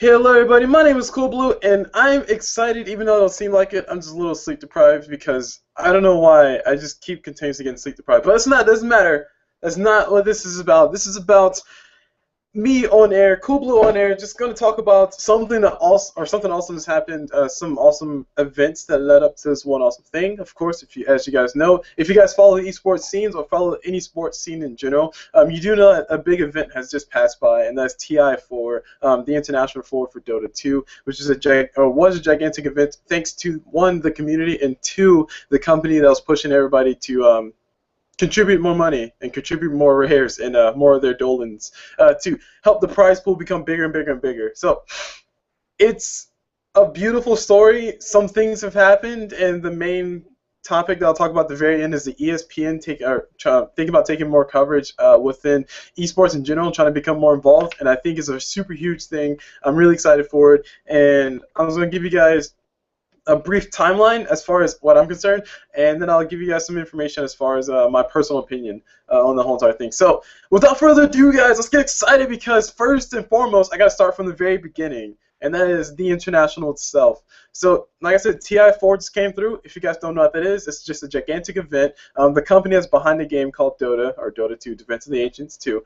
Hello everybody, my name is CulBlu and I'm excited even though it don't seem like it. I'm just a little sleep deprived because I don't know why. I just keep continuously getting sleep deprived. But it's not, doesn't matter. That's not what this is about. This is about me on air, CulBlu on air, just going to talk about something that something awesome has happened, some awesome events that led up to this one awesome thing. Of course, as you guys know, if you guys follow the esports scenes or follow any sports scene in general, you do know that a big event has just passed by, and that's TI4, the International Four for Dota 2, which is was a gigantic event thanks to one, the community, and two, the company that was pushing everybody to contribute more money and contribute more rares and more of their dolans to help the prize pool become bigger and bigger and bigger. So it's a beautiful story. Some things have happened, and the main topic that I'll talk about at the very end is the ESPN thinking about taking more coverage within esports in general, trying to become more involved, and I think it's a super huge thing. I'm really excited for it, and I was going to give you guys a brief timeline as far as what I'm concerned, and then I'll give you guys some information as far as my personal opinion on the whole entire thing. So, without further ado, guys, let's get excited because first and foremost, I got to start from the very beginning, and that is the International itself. So, like I said, TI4 just came through. If you guys don't know what that is, it's just a gigantic event. The company that's behind the game called Dota, or Dota 2, Defense of the Ancients 2,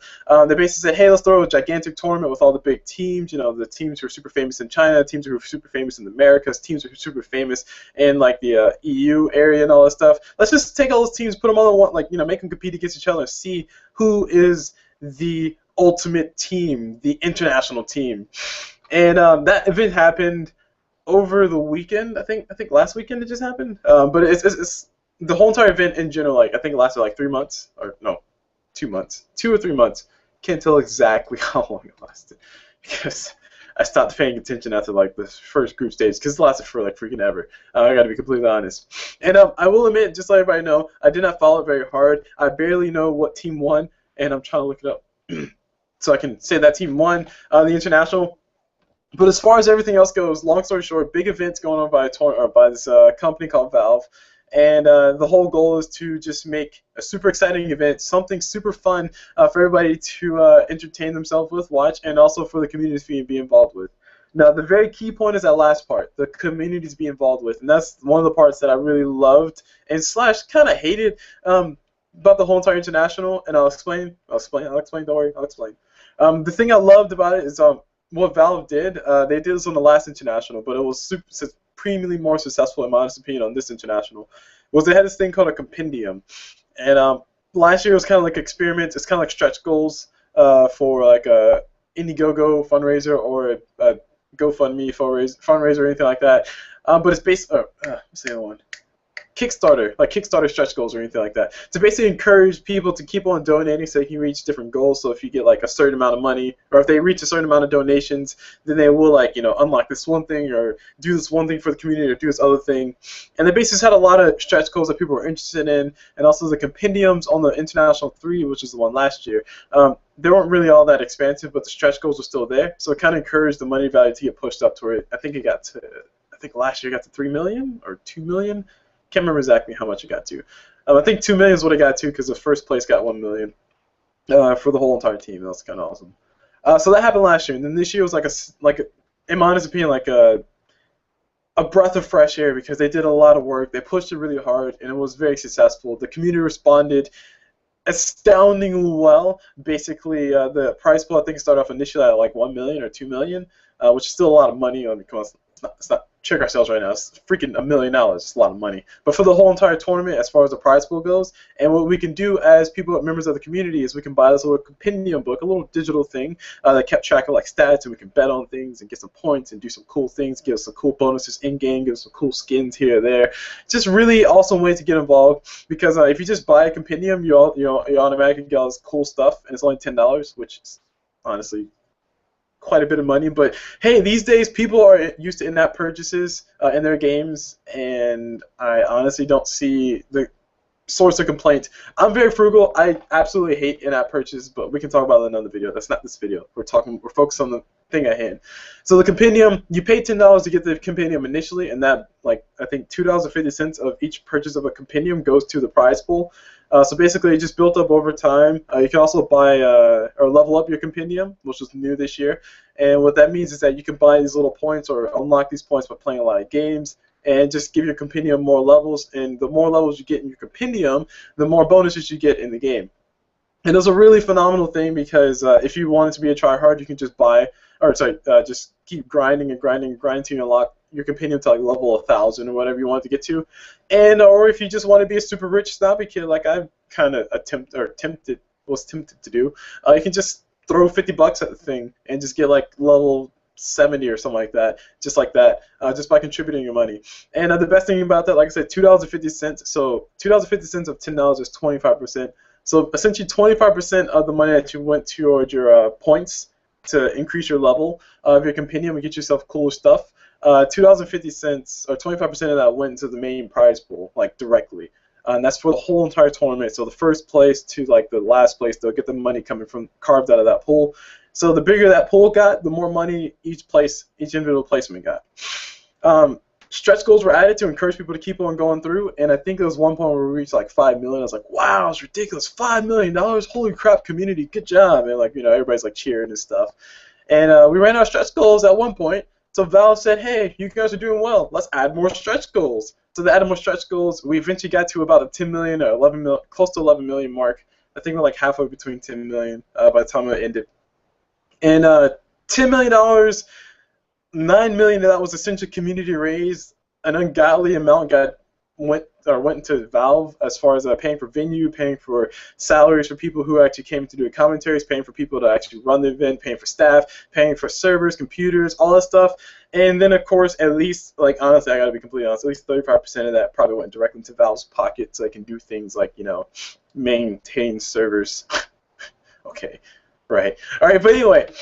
they basically said, hey, let's throw a gigantic tournament with all the big teams, you know, the teams who are super famous in China, teams who are super famous in the Americas, teams who are super famous in, like, the EU area and all that stuff. Let's just take all those teams, put them all in one, like, you know, make them compete against each other and see who is the ultimate team, the international team. And that event happened over the weekend. I think last weekend it just happened. But it's the whole entire event in general. Like I think it lasted like 3 months, or no, 2 months, 2 or 3 months. Can't tell exactly how long it lasted because I stopped paying attention after like the first group stage because it lasted for like freaking ever. I got to be completely honest. And I will admit, just so everybody know, I did not follow it very hard. I barely know what team won, and I'm trying to look it up so I can say that team won the international. But as far as everything else goes, long story short, big events going on by this company called Valve, and the whole goal is to just make a super exciting event, something super fun for everybody to entertain themselves with, watch, and also for the community to be involved with. Now, the very key point is that last part, the community to be involved with, and that's one of the parts that I really loved and slash kind of hated about the whole entire international, and I'll explain. Don't worry, I'll explain. The thing I loved about it is what Valve did. They did this on the last international, but it was supremely more successful in my honest opinion on this international. Was they had this thing called a compendium, and last year was kind of like experiments. It's kind of like stretch goals for like a Indiegogo fundraiser or a GoFundMe fundraiser or anything like that. But it's based. What's the other one? Kickstarter, like Kickstarter stretch goals or anything like that, to basically encourage people to keep on donating so they can reach different goals. So if you get like a certain amount of money, or if they reach a certain amount of donations, then they will, like, you know, unlock this one thing or do this one thing for the community or do this other thing. And they basically had a lot of stretch goals that people were interested in, and also the compendiums on the International 3, which is the one last year. They weren't really all that expansive, but the stretch goals were still there, so it kind of encouraged the money value to get pushed up to where I think last year it got to 3 million or 2 million. Can't remember exactly how much it got to. I think 2 million is what it got to because the first place got 1 million for the whole entire team. That's kind of awesome. So that happened last year, and then this year was in my honest opinion, like a breath of fresh air because they did a lot of work. They pushed it really hard, and it was very successful. The community responded astoundingly well. Basically, the prize pool I think started off initially at like 1 million or 2 million, which is still a lot of money. It's not trick ourselves right now. It's freaking $1 million. It's a lot of money. But for the whole entire tournament, as far as the prize pool goes, and what we can do as people, members of the community, is we can buy this little compendium book, a little digital thing that kept track of like stats, and we can bet on things and get some points and do some cool things, give us some cool bonuses in game, give us some cool skins here or there. Just really awesome way to get involved because if you just buy a compendium, you automatically get all this cool stuff, and it's only $10, which is honestly quite a bit of money. But hey, these days people are used to in-app purchases in their games, and I honestly don't see the source of complaint. I'm very frugal. I absolutely hate in-app purchases, but we can talk about it in another video. That's not this video. We're focused on the thing at hand. So the compendium, you pay $10 to get the compendium initially, and that, like, I think $2.50 of each purchase of a compendium goes to the prize pool. So basically, it just built up over time. You can also buy or level up your compendium, which was new this year. And what that means is that you can buy these little points or unlock these points by playing a lot of games and just give your compendium more levels. And the more levels you get in your compendium, the more bonuses you get in the game. And it was a really phenomenal thing because if you wanted to be a tryhard, you can just just keep grinding and grinding and grinding until you unlock your compendium to like level 1,000 or whatever you want to get to. And or if you just want to be a super rich snobby kid, like I kind of was tempted to do, you can just throw $50 at the thing and just get like level 70 or something like that, just just by contributing your money. And the best thing about that, like I said, $2.50. So $2.50 of $10 is 25%. So essentially 25% of the money that you went towards your points to increase your level of your compendium and get yourself cooler stuff, $2.50 or 25% of that went into the main prize pool, like directly. And that's for the whole entire tournament. So the first place to like the last place, they'll get the money coming from carved out of that pool. So the bigger that pool got, the more money each individual placement got. Stretch goals were added to encourage people to keep on going through, and I think there was one point where we reached like 5 million. I was like, wow, it's ridiculous, $5 million, holy crap, community, good job, and like everybody's like cheering and stuff. And we ran out of stretch goals at one point, so Valve said, hey, you guys are doing well, let's add more stretch goals. So they added more stretch goals. We eventually got to about a 10 million or 11 million, close to 11 million mark. I think we're like halfway between 10 million by the time it ended. And $10 million. 9 million of that was essentially community raised. An ungodly amount went into Valve as far as paying for venue, paying for salaries for people who actually came to do commentaries, paying for people to actually run the event, paying for staff, paying for servers, computers, all that stuff. And then of course, at least, like honestly, I gotta be completely honest, at least 35% of that probably went directly into Valve's pocket, so they can do things like maintain servers. Okay, right. All right, but anyway.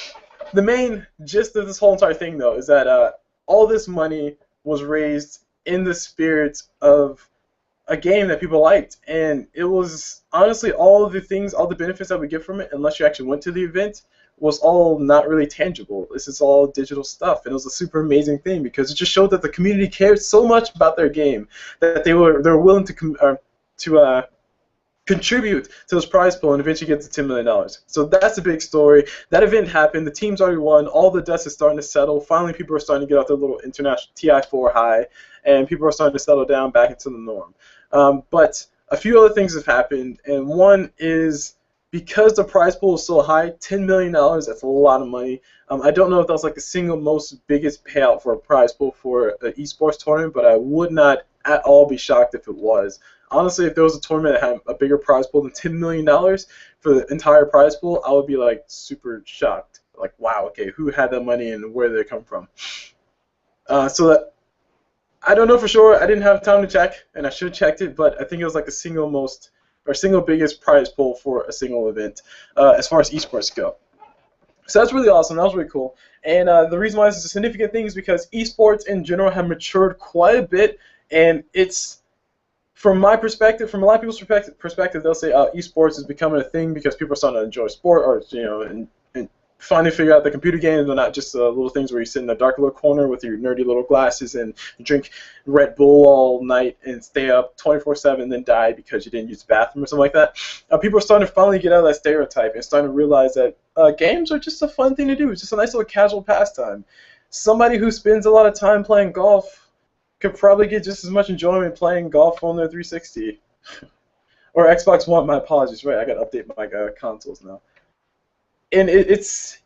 The main gist of this whole entire thing, though, is that all this money was raised in the spirit of a game that people liked, and it was honestly all of the things, all the benefits that we get from it, unless you actually went to the event, was all not really tangible. This is all digital stuff, and it was a super amazing thing because it just showed that the community cared so much about their game that they were willing to contribute to this prize pool and eventually get to $10 million. So that's a big story. That event happened. The team's already won. All the dust is starting to settle. Finally, people are starting to get off their little international TI4 high, and people are starting to settle down back into the norm. But a few other things have happened, and one is because the prize pool is so high, $10 million, that's a lot of money. I don't know if that's like the single most biggest payout for a prize pool for an esports tournament, but I would not at all be shocked if it was. Honestly, if there was a tournament that had a bigger prize pool than $10 million for the entire prize pool, I would be like super shocked. Like, wow, okay, who had that money and where did it come from? So that I don't know for sure. I didn't have time to check, and I should have checked it, but I think it was like the single biggest prize pool for a single event as far as esports go. So that's really awesome. That was really cool. And the reason why this is a significant thing is because esports in general have matured quite a bit, and it's, from my perspective, from a lot of people's perspective, they'll say esports is becoming a thing because people are starting to enjoy sport, or and finally figure out the computer games are not just little things where you sit in a dark little corner with your nerdy little glasses and drink Red Bull all night and stay up 24/7 and then die because you didn't use the bathroom or something like that. People are starting to finally get out of that stereotype and starting to realize that games are just a fun thing to do. It's just a nice little casual pastime. Somebody who spends a lot of time playing golf could probably get just as much enjoyment playing golf on their 360 or Xbox One. My apologies, right? I got to update my consoles now. And it's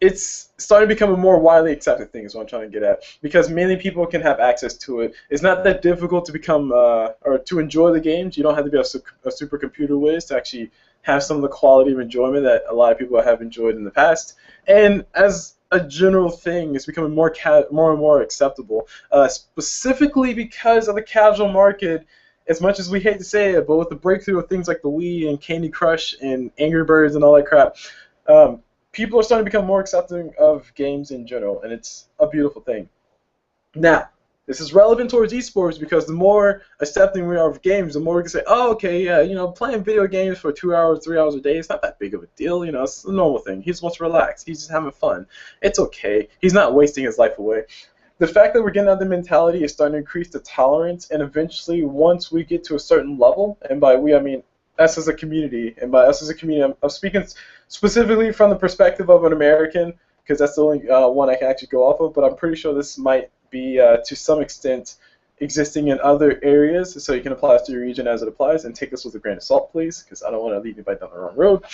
starting to become a more widely accepted thing is what I'm trying to get at, because many people can have access to it. It's not that difficult to become or to enjoy the games. You don't have to be a supercomputer whiz to actually have some of the quality of enjoyment that a lot of people have enjoyed in the past. And as a general thing, it's becoming more and more acceptable, specifically because of the casual market. As much as we hate to say it, but with the breakthrough of things like the Wii and Candy Crush and Angry Birds and all that crap, people are starting to become more accepting of games in general, and it's a beautiful thing. Now, this is relevant towards esports because the more accepting we are of games, the more we can say, oh, okay, yeah, playing video games for 2 hours, 3 hours a day, it's not that big of a deal, it's a normal thing. He just wants to relax. He's just having fun. It's okay. He's not wasting his life away. The fact that we're getting out of the mentality is starting to increase the tolerance, and eventually, once we get to a certain level, and by we, I mean us as a community, and by us as a community, I'm speaking specifically from the perspective of an American, because that's the only one I can actually go off of. But I'm pretty sure this might be to some extent existing in other areas, so you can apply this to your region as it applies, and take this with a grain of salt, please, because I don't want to lead anybody down the wrong road.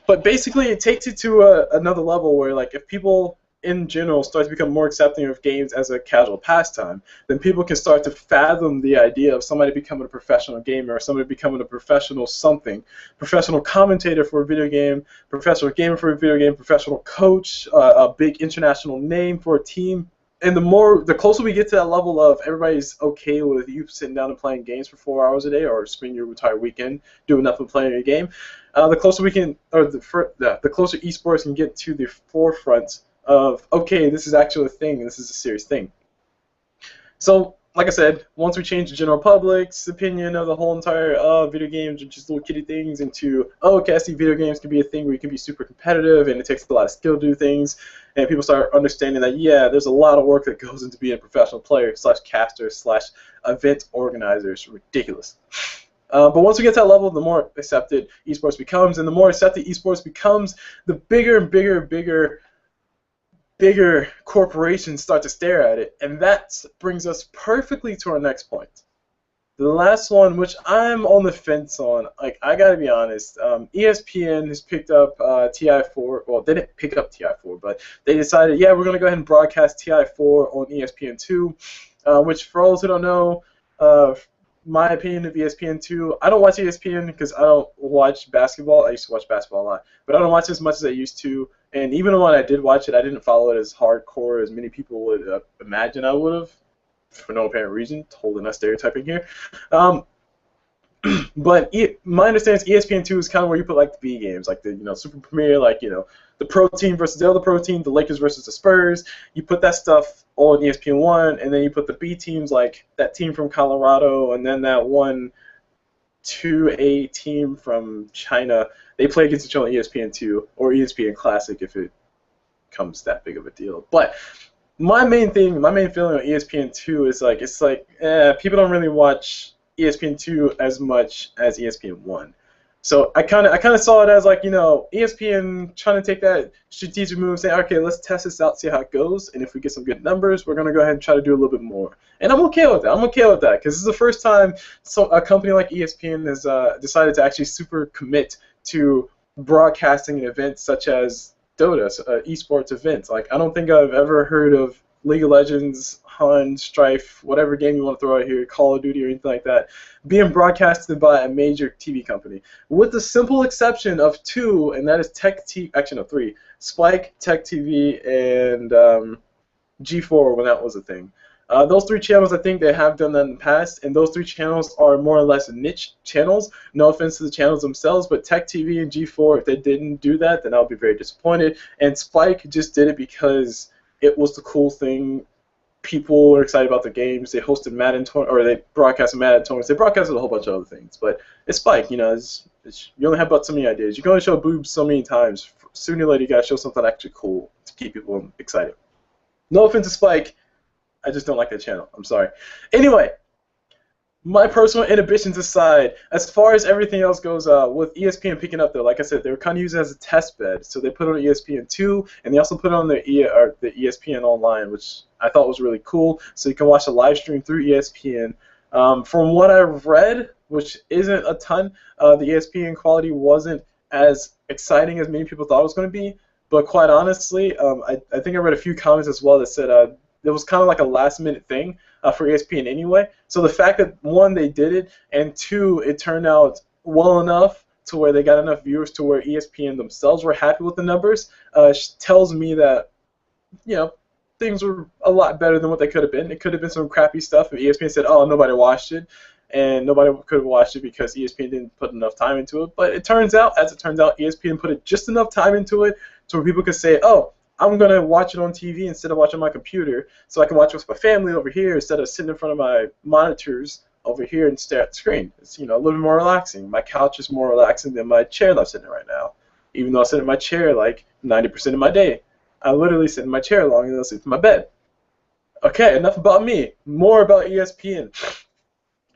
But basically, it takes it to another level where, like, if people in general start to become more accepting of games as a casual pastime, then people can start to fathom the idea of somebody becoming a professional gamer, or somebody becoming a professional something, professional commentator for a video game, professional gamer for a video game, professional coach, a big international name for a team. And the closer we get to that level of everybody's okay with you sitting down and playing games for 4 hours a day, or spending your entire weekend doing nothing but playing a game, the closer we can, or the closer esports can get to the forefront of, okay, this is actually a thing, and this is a serious thing. So, like I said, once we change the general public's opinion of the whole entire video games are just little kiddie things into, oh, okay, I see video games can be a thing where you can be super competitive and it takes a lot of skill to do things, and people start understanding that, yeah, there's a lot of work that goes into being a professional player / caster / event organizer. It's ridiculous. But once we get to that level, the more accepted esports becomes, and the more accepted esports becomes, the bigger and bigger corporations start to stare at it, and that brings us perfectly to our next point. The last one, which I'm on the fence on, like, I gotta be honest, ESPN has picked up TI4, well, they didn't pick up TI4, but they decided, yeah, we're gonna go ahead and broadcast TI4 on ESPN2, which, for those who don't know, my opinion of ESPN2, I don't watch ESPN because I don't watch basketball. I used to watch basketball a lot, but I don't watch it as much as I used to. And even when I did watch it, I didn't follow it as hardcore as many people would imagine I would have, for no apparent reason. Totally not stereotyping here. But my understanding is ESPN2 is kind of where you put, like, the B games, like the Super Premier, like, the pro team versus the other pro team, the Lakers versus the Spurs. You put that stuff on ESPN1, and then you put the B teams, like that team from Colorado, and then that 1-2A team from China. They play against each other on ESPN2 or ESPN Classic if it comes that big of a deal. But my main feeling on ESPN2 is people don't really watch ESPN2 as much as ESPN1. So I kind of saw it as, like, ESPN trying to take that strategic move and say, okay, let's test this out, see how it goes, and if we get some good numbers, we're going to go ahead and try to do a little bit more. And I'm okay with that. Because this is the first time a company like ESPN has decided to actually super commit to broadcasting an event such as Dota, esports events. Like, I don't think I've ever heard of League of Legends, HUN, Strife, whatever game you want to throw out here, Call of Duty or anything like that, being broadcasted by a major TV company, with the simple exception of two, and that is three, Spike, Tech TV, and G4 when that was a thing. Those three channels, I think they have done that in the past, and those three channels are more or less niche channels. No offense to the channels themselves, but Tech TV and G4, if they didn't do that, then I'll be very disappointed. And Spike just did it because it was the cool thing. People were excited about the games. They hosted Madden or they broadcasted Madden tournaments. They broadcasted a whole bunch of other things, but it's Spike. You only have about so many ideas. You can only show boobs so many times. Sooner or later, you gotta show something actually cool to keep people excited. No offense to Spike, I just don't like that channel. I'm sorry. Anyway, my personal inhibitions aside, as far as everything else goes, with ESPN picking up, though, like I said, they were kind of using it as a test bed. So they put it on ESPN2, and they also put it on the ESPN Online, which I thought was really cool. So you can watch the live stream through ESPN. From what I've read, which isn't a ton, the ESPN quality wasn't as exciting as many people thought it was going to be. But quite honestly, I think I read a few comments as well that said it was kind of like a last-minute thing for ESPN anyway. So the fact that, one, they did it, and two, it turned out well enough to where they got enough viewers to where ESPN themselves were happy with the numbers, tells me that, things were a lot better than what they could have been. It could have been some crappy stuff if ESPN said, oh, nobody watched it, and nobody could have watched it because ESPN didn't put enough time into it. But it turns out, ESPN put just enough time into it to where people could say, oh, I'm going to watch it on TV instead of watching on my computer, so I can watch it with my family over here instead of sitting in front of my monitors over here and stare at the screen. It's, a little bit more relaxing. My couch is more relaxing than my chair that I'm sitting in right now, even though I sit in my chair like 90% of my day. I literally sit in my chair longer than I sleep in my bed. Okay, enough about me. More about ESPN.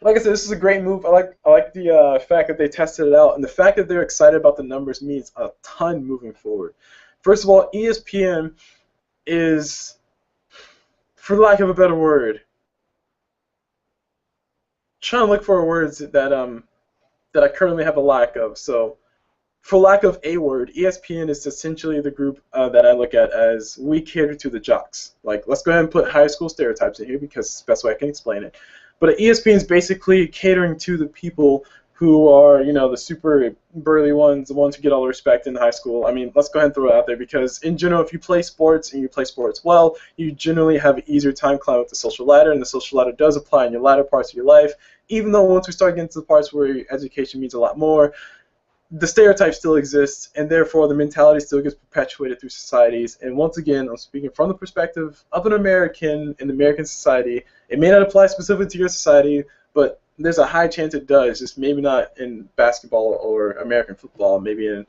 like I said, this is a great move. I like the fact that they tested it out, and the fact that they're excited about the numbers means a ton moving forward. First of all, ESPN is, for lack of a better word, trying to look for words that I currently have a lack of. So, for lack of a word, ESPN is essentially the group that I look at as we cater to the jocks. Like, let's go ahead and put high school stereotypes in here because it's the best way I can explain it. But ESPN is basically catering to the people who are, the super burly ones, the ones who get all the respect in high school. I mean, let's go ahead and throw it out there because, in general, if you play sports and you play sports well, you generally have an easier time climbing up the social ladder, and the social ladder does apply in your latter parts of your life. Even though once we start getting to the parts where education means a lot more, the stereotype still exists, and therefore the mentality still gets perpetuated through societies. And once again, I'm speaking from the perspective of an American in American society. It may not apply specifically to your society, but there's a high chance it does, just maybe not in basketball or American football, maybe in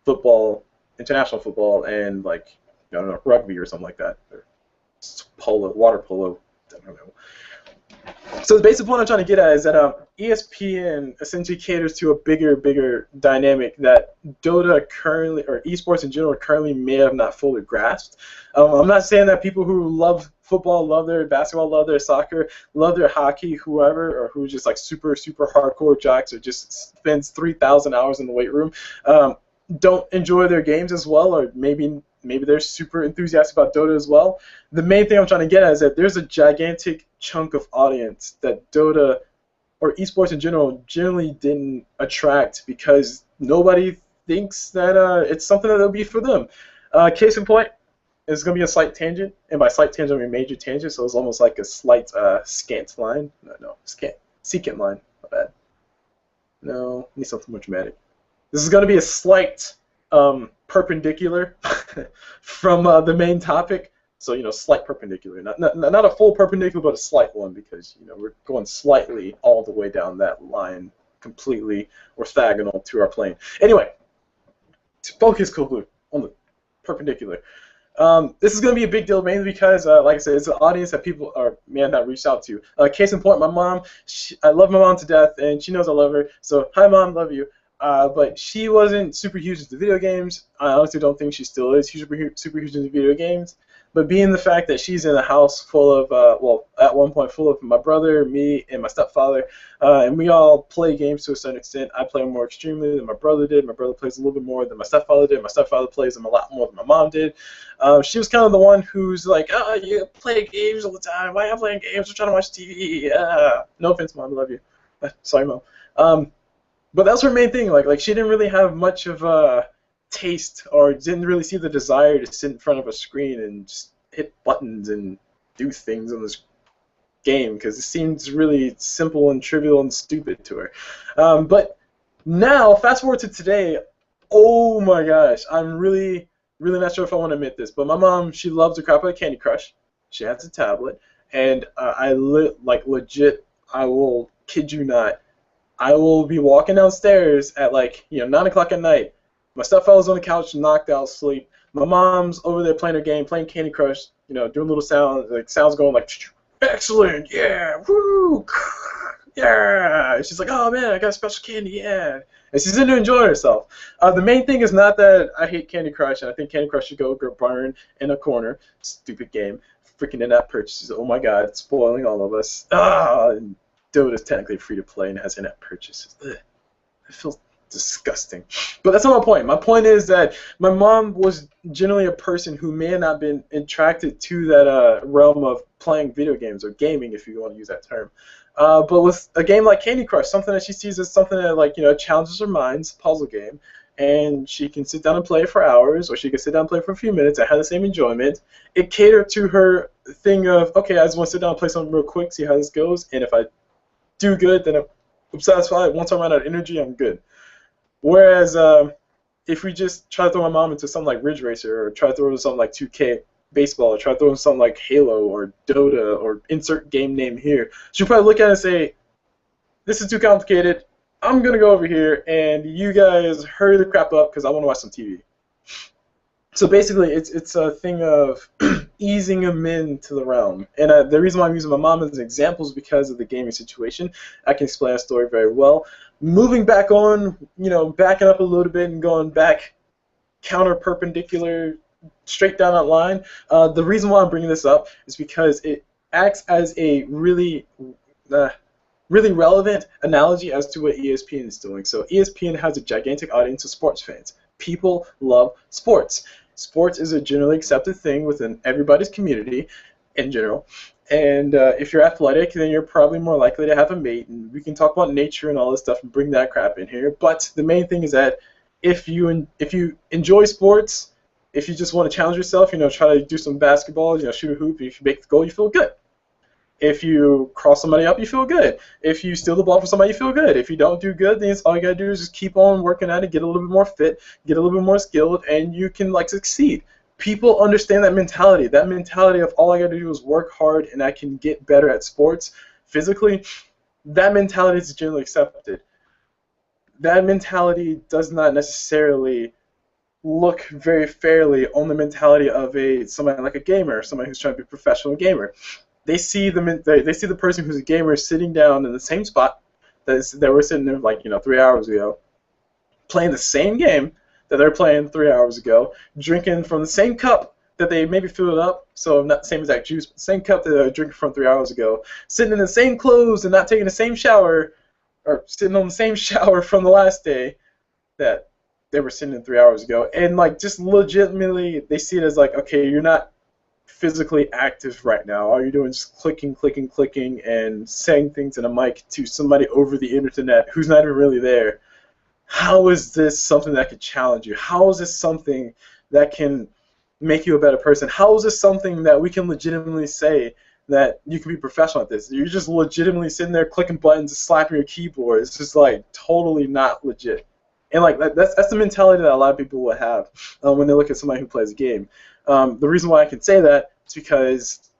football, international football, and like, I don't know, rugby or something like that, or polo, water polo, I don't know. So the basic point I'm trying to get at is that ESPN essentially caters to a bigger dynamic that Dota currently, or esports in general, currently may have not fully grasped. I'm not saying that people who love football, love their basketball, love their soccer, love their hockey, whoever, or who's just like super hardcore jocks or just spends 3,000 hours in the weight room, don't enjoy their games as well, or maybe they're super enthusiastic about Dota as well. The main thing I'm trying to get at is that there's a gigantic chunk of audience that Dota or esports in general generally didn't attract because nobody thinks that it's something that'll be for them. Case in point, it's going to be a slight tangent, and by slight tangent I mean major tangent, so it's almost like a slight scant line. No, secant line. My bad. No, I need something more dramatic. This is going to be a slight perpendicular from the main topic. So, slight perpendicular. Not a full perpendicular, but a slight one because, we're going slightly all the way down that line completely orthogonal to our plane. Anyway, to focus CulBlu on the perpendicular. This is going to be a big deal mainly because, like I said, it's an audience that people may have not reached out to. Case in point, my mom, I love my mom to death, and she knows I love her. So, hi, Mom, love you. But she wasn't super huge into video games. I honestly don't think she still is super huge into video games. But being the fact that she's in a house full of, at one point full of my brother, me, and my stepfather, and we all play games to a certain extent. I play more extremely than my brother did. My brother plays a little bit more than my stepfather did. My stepfather plays them a lot more than my mom did. She was kind of the one who's like, you play games all the time. Why are you playing games? I'm trying to watch TV. No offense, Mom. I love you. Sorry, Mom. But that's her main thing. Like she didn't really have much of a taste or didn't really see the desire to sit in front of a screen and just hit buttons and do things on this game because it seems really simple and trivial and stupid to her. But now, fast forward to today, oh my gosh, I'm really not sure if I want to admit this, but my mom, she loves the crap out of Candy Crush. She has a tablet, and legit, I will kid you not, I will be walking downstairs at 9 o'clock at night. My stepfather's on the couch, knocked out, asleep. My mom's over there playing her game, playing Candy Crush, doing little sounds, sounds going like, excellent, yeah, woo, yeah. And she's like, oh man, I got special candy, yeah. And she's in there enjoying herself. The main thing is not that I hate Candy Crush, and I think Candy Crush should go burn in a corner. Stupid game. Freaking in-app purchases. Oh my god, it's spoiling all of us. And Dota is technically free to play and has in-app purchases. Ugh. It feels disgusting. But that's not my point. My point is that my mom was generally a person who may have not been attracted to that realm of playing video games or gaming, if you want to use that term. But with a game like Candy Crush, something that she sees as something that challenges her mind, puzzle game, and she can sit down and play for hours, or she can sit down and play for a few minutes and have the same enjoyment. It catered to her thing of, okay, I just want to sit down and play something real quick, see how this goes, and if I do good, then I'm satisfied. Once I run out of energy, I'm good. Whereas if we just try to throw my mom into something like Ridge Racer, or try to throw her something like 2K Baseball, or try to throw her something like Halo or Dota, or insert game name here, she'll probably look at it and say, this is too complicated. I'm going to go over here, and you guys hurry the crap up because I want to watch some TV. So basically, it's a thing of easing them into the realm. And the reason why I'm using my mom as an example is because of the gaming situation. I can explain a story very well. Moving back on, backing up a little bit and going back counter perpendicular, straight down that line. The reason why I'm bringing this up is because it acts as a really relevant analogy as to what ESPN is doing. So ESPN has a gigantic audience of sports fans. People love sports. Sports is a generally accepted thing within everybody's community in general. And if you're athletic, then you're probably more likely to have a mate. And we can talk about nature and all this stuff and bring that crap in here. But the main thing is that if you enjoy sports, if you just want to challenge yourself, try to do some basketball, shoot a hoop, if you make the goal, you feel good. If you cross somebody up, you feel good. If you steal the ball from somebody, you feel good. If you don't do good, then all you gotta do is just keep on working at it, get a little bit more fit, get a little bit more skilled, and you can succeed. People understand that mentality. That mentality of all I gotta do is work hard and I can get better at sports physically. That mentality is generally accepted. That mentality does not necessarily look very fairly on the mentality of somebody like a gamer, somebody who's trying to be a professional gamer. They see the person who's a gamer sitting down in the same spot that we're sitting there 3 hours ago, playing the same game that they're playing 3 hours ago, drinking from the same cup that they maybe filled up, so not the same exact juice, but the same cup that they were drinking from 3 hours ago, sitting in the same clothes and not taking the same shower, or sitting on the same shower from the last day that they were sitting in 3 hours ago, and just legitimately they see it as okay, you're not physically active right now. All you're doing is just clicking, clicking, clicking, and saying things in a mic to somebody over the internet who's not even really there. How is this something that could challenge you? How is this something that can make you a better person? How is this something that we can legitimately say that you can be professional at this? You're just legitimately sitting there clicking buttons and slapping your keyboard. It's just totally not legit. And that's the mentality that a lot of people will have when they look at somebody who plays a game. The reason why I can say that is because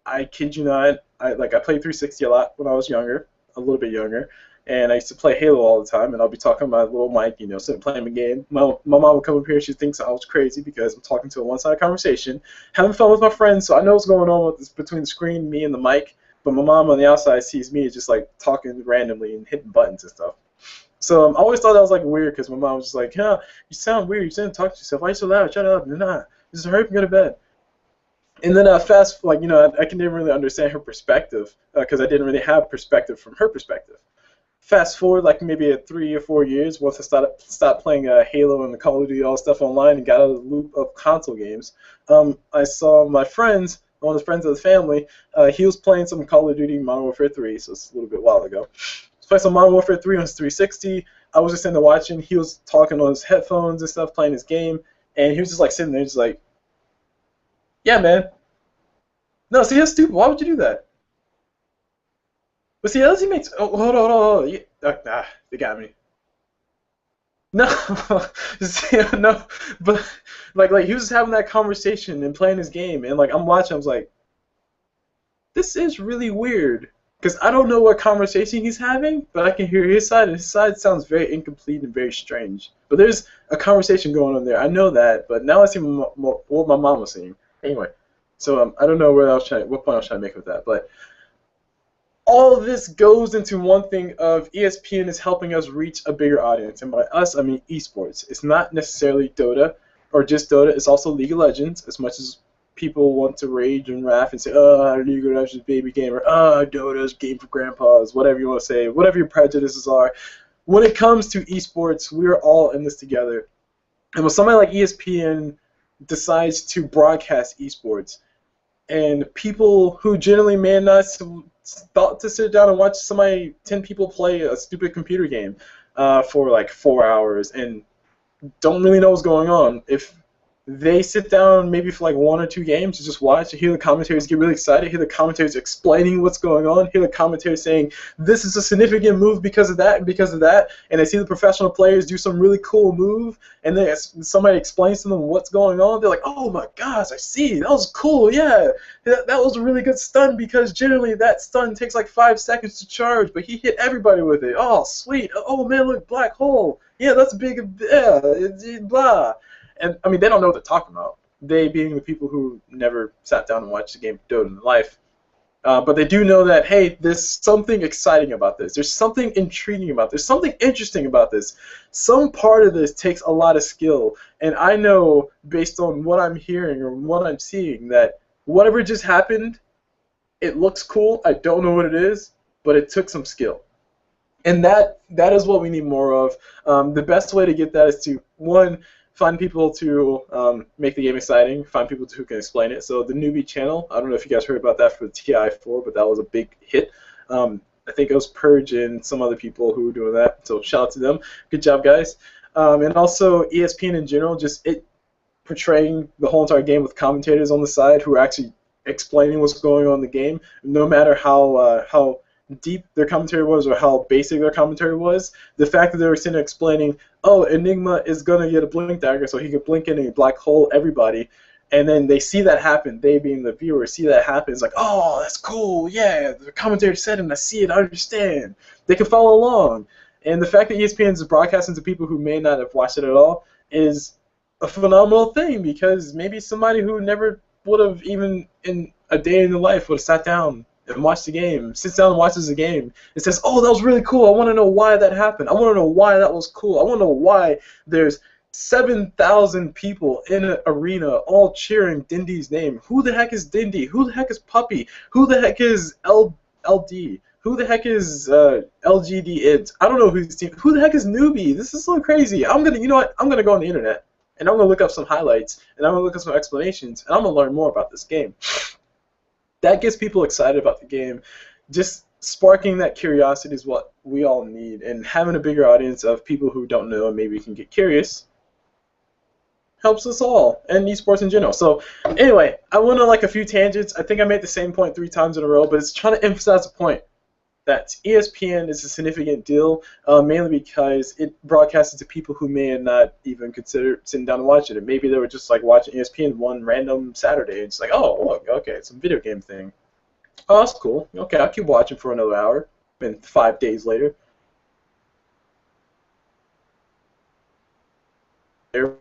I kid you not, I played 360 a lot when I was younger, a little bit younger, and I used to play Halo all the time. And I'll be talking on my little mic, sitting playing the game. My mom would come up here, she thinks I was crazy because I'm talking to a one-sided conversation, having fun with my friends. So I know what's going on with this between the screen, me, and the mic. But my mom on the outside sees me just talking randomly and hitting buttons and stuff. So I always thought that was weird because my mom was just yeah, you sound weird. You sound talk to yourself. Why are you so loud? Shut up. Nah. Just hurry up and go to bed. And then I didn't really understand her perspective because I didn't really have perspective from her perspective. Fast forward maybe 3 or 4 years once I stopped playing Halo and the Call of Duty all stuff online and got out of the loop of console games. I saw my friends, one of the friends of the family, he was playing some Call of Duty Modern Warfare 3, so it's a little bit while ago. Playing some Modern Warfare 3 on his 360. I was just in there watching. He was talking on his headphones and stuff, playing his game, and he was just sitting there, just yeah, man. No, see, that's stupid. Why would you do that? But see, other teammates. Oh, hold on. Yeah, they got me. No, see, no, but he was just having that conversation and playing his game, and I'm watching. I was this is really weird. Because I don't know what conversation he's having, but I can hear his side, and his side sounds very incomplete and very strange. But there's a conversation going on there. I know that, but now I see what my mom was saying. Anyway, so I don't know what point I was trying to make with that. But all of this goes into one thing of ESPN is helping us reach a bigger audience. And by us, I mean esports. It's not necessarily Dota or just Dota. It's also League of Legends, as much as people want to rage and laugh and say, oh, League of Legends baby gamer, oh, Dota's game for grandpas, whatever you want to say, whatever your prejudices are. When it comes to esports, we're all in this together. And when somebody like ESPN decides to broadcast esports, and people who generally may not thought to sit down and watch 10 people play a stupid computer game for 4 hours and don't really know what's going on, if they sit down maybe for 1 or 2 games to just watch and hear the commentators get really excited, hear the commentators explaining what's going on, hear the commentators saying this is a significant move because of that and because of that, and they see the professional players do some really cool move, and then somebody explains to them what's going on, they're like, oh my gosh, I see, that was cool, yeah, that was a really good stun because generally that stun takes 5 seconds to charge, but he hit everybody with it, oh sweet, oh man, look, black hole, yeah, that's big, yeah, blah. And I mean, they don't know what they're talking about. They being the people who never sat down and watched a game of Dota in their life. But they do know that, hey, there's something exciting about this. There's something intriguing about this. There's something interesting about this. Some part of this takes a lot of skill. And I know, based on what I'm hearing or what I'm seeing, that whatever just happened, it looks cool. I don't know what it is, but it took some skill. And that is what we need more of. The best way to get that is to, one, find people to make the game exciting, find people who can explain it. So the newbie channel, I don't know if you guys heard about that for the TI4, but that was a big hit. I think it was Purge and some other people who were doing that, so shout out to them. Good job, guys. And also ESPN in general, just it portraying the whole entire game with commentators on the side who are actually explaining what's going on in the game, no matter how deep their commentary was or how basic their commentary was. The fact that they were sitting there explaining, oh, Enigma is going to get a blink dagger so he could blink in a black hole everybody, and then they see that happen, they being the viewer, see that happen, it's like, oh, that's cool, yeah, the commentator said it, and I see it, I understand. They can follow along. And the fact that ESPN is broadcasting to people who may not have watched it at all is a phenomenal thing, because maybe somebody who never would have even in a day in their life would have sat down and watched the game, sits down and watches the game, and says, oh, that was really cool, I want to know why that happened, I want to know why that was cool, I want to know why there's 7,000 people in an arena all cheering Dindy's name. Who the heck is Dindy? Who the heck is Puppy? Who the heck is LD? Who the heck is LGD It? I don't know who's team. Who the heck is Newbie? This is so crazy. You know what? I'm gonna go on the internet and I'm gonna look up some highlights and I'm gonna look up some explanations and I'm gonna learn more about this game. That gets people excited about the game. Just sparking that curiosity is what we all need, and having a bigger audience of people who don't know and maybe can get curious helps us all, and esports in general. So anyway, I went on like a few tangents. I think I made the same point 3 times in a row, but it's trying to emphasize the point that ESPN is a significant deal, mainly because it broadcasts to people who may have not even considered sitting down and watching it. Maybe they were just like watching ESPN one random Saturday, and it's like, oh, look, okay, it's a video game thing. Oh, that's cool. Okay, I'll keep watching for another hour. And 5 days later, an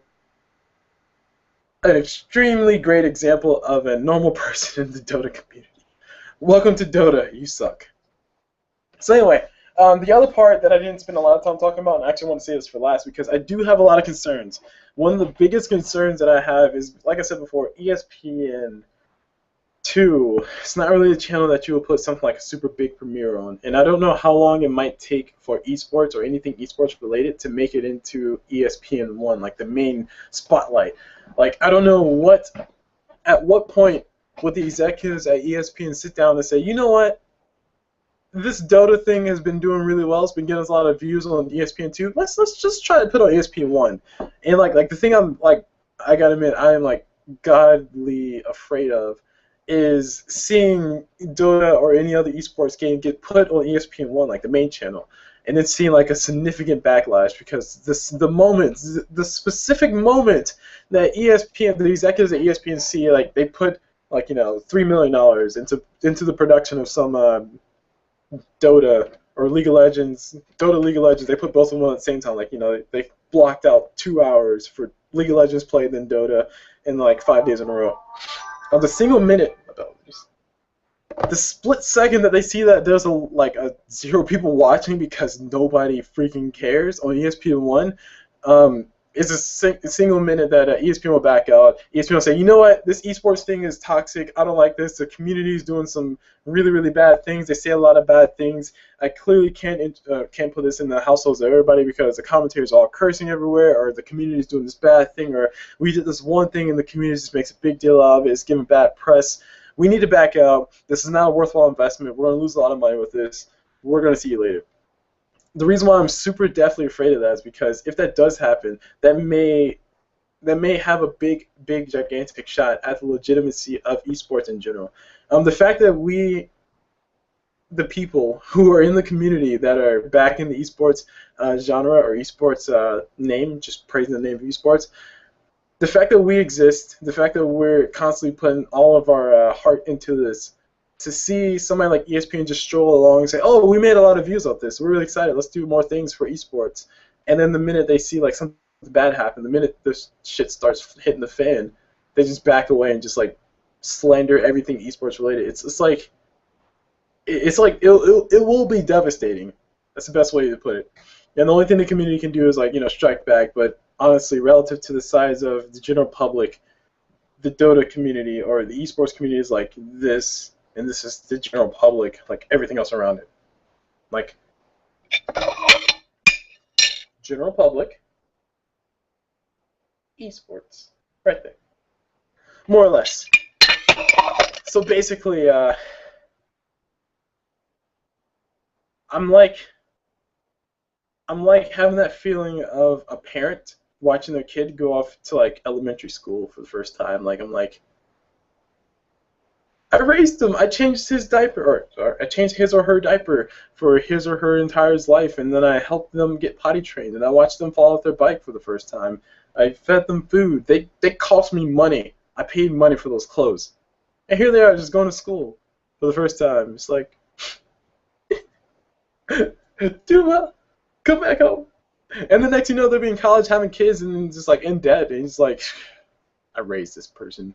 extremely great example of a normal person in the Dota community. Welcome to Dota, you suck. So anyway, the other part that I didn't spend a lot of time talking about, and I actually want to say this for last because I do have a lot of concerns. One of the biggest concerns that I have is, like I said before, ESPN 2. It's not really a channel that you will put something like a super big premiere on, and I don't know how long it might take for esports or anything esports related to make it into ESPN 1, like the main spotlight. Like, I don't know at what point would the executives at ESPN sit down and say, you know what, this Dota thing has been doing really well. It's been getting us a lot of views on ESPN 2. Let's just try to put on ESPN 1. And like the thing I gotta admit, I am like godly afraid of is seeing Dota or any other esports game get put on ESPN 1, like the main channel, and then seeing like a significant backlash because the specific moment that ESPN, the executives at ESPN see, like they put like $3 million into the production of some Dota or League of Legends, they put both of them on at the same time. Like they blocked out 2 hours for League of Legends play, then Dota, in like 5 days in a row. On the single minute, the split second that they see that there's like 0 people watching because nobody freaking cares on ESPN 1, is a single minute that ESPN will back out. ESPN will say, you know what, this esports thing is toxic. I don't like this. The community is doing some really, really bad things. They say a lot of bad things. I clearly can't put this in the households of everybody because the commentators are all cursing everywhere, or the community is doing this bad thing, or we did this one thing and the community just makes a big deal out of it. It's giving bad press. We need to back out. This is not a worthwhile investment. We're going to lose a lot of money with this. We're going to see you later. The reason why I'm super deathly afraid of that is because if that does happen, that may have a big, gigantic shot at the legitimacy of esports in general. The fact that the people who are in the community that are back in the esports genre or esports name, just praising the name of esports, the fact that we exist, the fact that we're constantly putting all of our heart into this, to see somebody like ESPN just stroll along and say, oh, we made a lot of views off this, we're really excited, let's do more things for esports. And then the minute they see like something bad happen, the minute this shit starts hitting the fan, they just back away and just like slander everything esports related. It's like it will be devastating. That's the best way to put it. And the only thing the community can do is like strike back. But honestly, relative to the size of the general public, the Dota community or the esports community is like this, and this is the general public, like everything else around it. Like general public, esports, right there, more or less. So basically, I'm like having that feeling of a parent watching their kid go off to like elementary school for the first time. Like I'm like, I raised him. I changed his diaper, or I changed his or her diaper for his or her entire life, and then I helped them get potty trained, and I watched them fall off their bike for the first time. I fed them food. They cost me money. I paid money for those clothes, and here they are just going to school for the first time. It's like, do well, come back home. And the next you know, they'll be in college having kids and just like in debt, and he's like, I raised this person.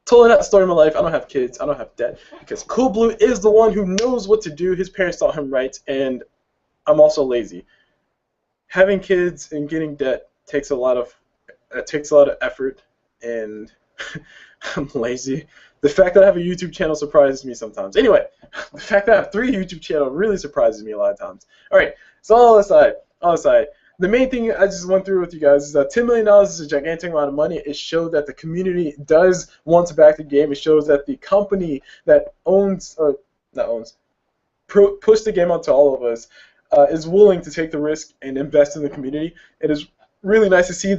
Totally not the story of my life. I don't have kids. I don't have debt. Because CulBlu is the one who knows what to do. His parents taught him right, and I'm also lazy. Having kids and getting debt takes a lot of effort, and I'm lazy. The fact that I have a YouTube channel surprises me sometimes. Anyway, the fact that I have 3 YouTube channels really surprises me a lot of times. All right, so all aside. The main thing I just went through with you guys is that $10 million is a gigantic amount of money. It showed that the community does want to back the game. It shows that the company that owns, or not owns, push the game out to all of us, is willing to take the risk and invest in the community. It is really nice to see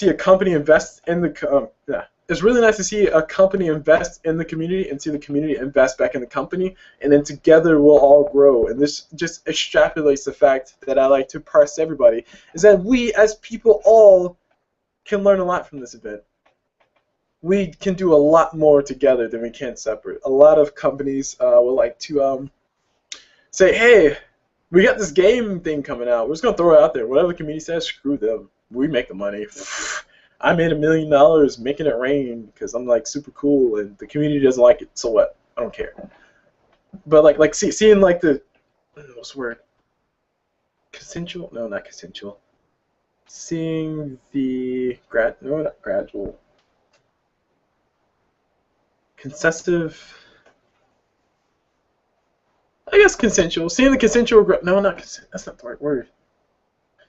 a company invest in the It's really nice to see a company invest in the community and see the community invest back in the company, and then together we'll all grow. And this just extrapolates the fact that I like to press everybody, is that we as people all can learn a lot from this event. We can do a lot more together than we can separate. A lot of companies will like to say, hey, we got this game thing coming out. We're just going to throw it out there. Whatever the community says, screw them. We make the money. I made $1 million making it rain because I'm like super cool and the community doesn't like it. So what? I don't care. But like seeing like the what's the word? Consensual? No, not consensual. Seeing the not gradual. Concessive. I guess consensual. Seeing the consensual. No, not consent. That's not the right word.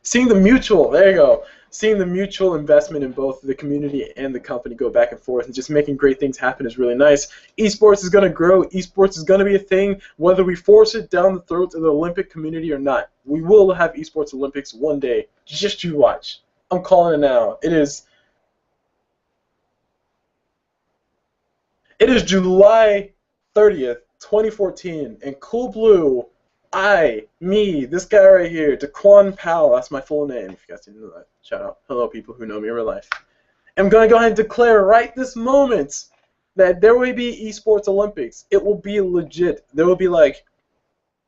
Seeing the mutual. There you go. Seeing the mutual investment in both the community and the company go back and forth and just making great things happen is really nice. Esports is going to grow. Esports is going to be a thing, whether we force it down the throats of the Olympic community or not. We will have Esports Olympics one day. Just you watch. I'm calling it now. It is July 30th, 2014, and CulBlu, this guy right here, Daquan Powell, that's my full name, if you guys didn't know that. Shout out. Hello, people who know me in real life. I'm going to go ahead and declare right this moment that there will be Esports Olympics. It will be legit. There will be like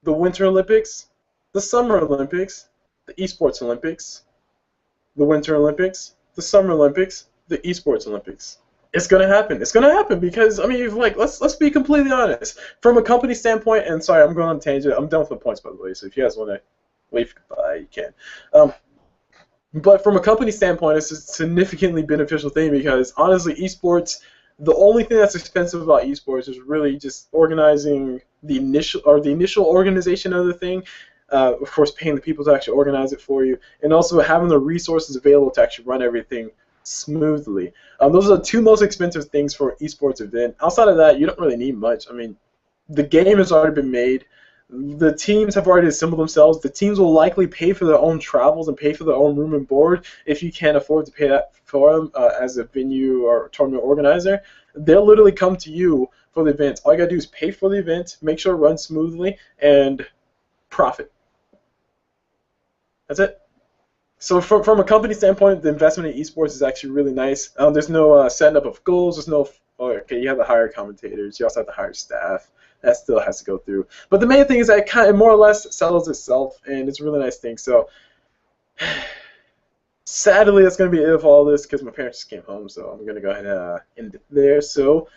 the Winter Olympics, the Summer Olympics, the Esports Olympics, the Winter Olympics, the Summer Olympics, the Esports Olympics. It's gonna happen. It's gonna happen because I mean, like, let's be completely honest. From a company standpoint, and sorry, I'm going on a tangent. I'm done with the points, by the way. So if you guys want to wave goodbye, you can. But from a company standpoint, it's a significantly beneficial thing because honestly, esports. The only thing that's expensive about esports is really just organizing the initial organization of the thing. Of course, paying the people to actually organize it for you, and also having the resources available to actually run everything smoothly. Those are the 2 most expensive things for an esports event. Outside of that, you don't really need much. I mean, the game has already been made. The teams have already assembled themselves. The teams will likely pay for their own travels and pay for their own room and board if you can't afford to pay that for them as a venue or tournament organizer. They'll literally come to you for the event. All you gotta do is pay for the event, make sure it runs smoothly, and profit. That's it. So from a company standpoint, the investment in esports is actually really nice. There's no setting up of goals. There's no okay. You have to hire commentators. You also have to hire staff. That still has to go through. But the main thing is that it kind of more or less settles itself, and it's a really nice thing. So sadly, that's going to be it for all this because my parents just came home, so I'm going to go ahead and end it there. So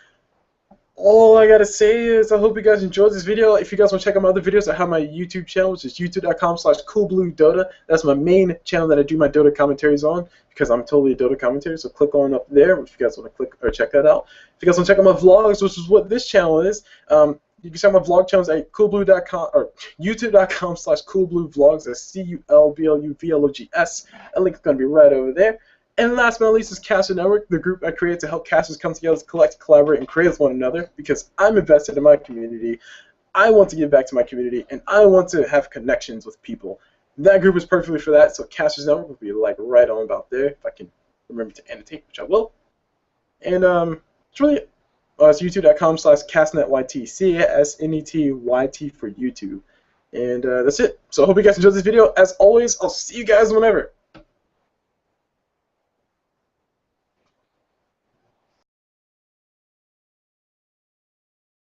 all I gotta say is I hope you guys enjoyed this video. If you guys want to check out my other videos, I have my YouTube channel, which is youtube.com/CulBluDota. That's my main channel that I do my Dota commentaries on because I'm totally a Dota commentator. So click on up there if you guys want to click or check that out. If you guys want to check out my vlogs, which is what this channel is, you can check my vlog channels at CulBlu.com or youtube.com/CulBluVlogs. That's CulBluVlogs. A link is gonna be right over there. And last but not least is Caster Network, the group I created to help casters come together, collect, collaborate, and create with one another because I'm invested in my community. I want to give back to my community, and I want to have connections with people. That group is perfectly for that, so Casters Network will be like right on about there if I can remember to annotate, which I will. And it's really it. It's youtube.com/castnetyt, CASNETYT for YouTube. And that's it. So I hope you guys enjoyed this video. As always, I'll see you guys whenever.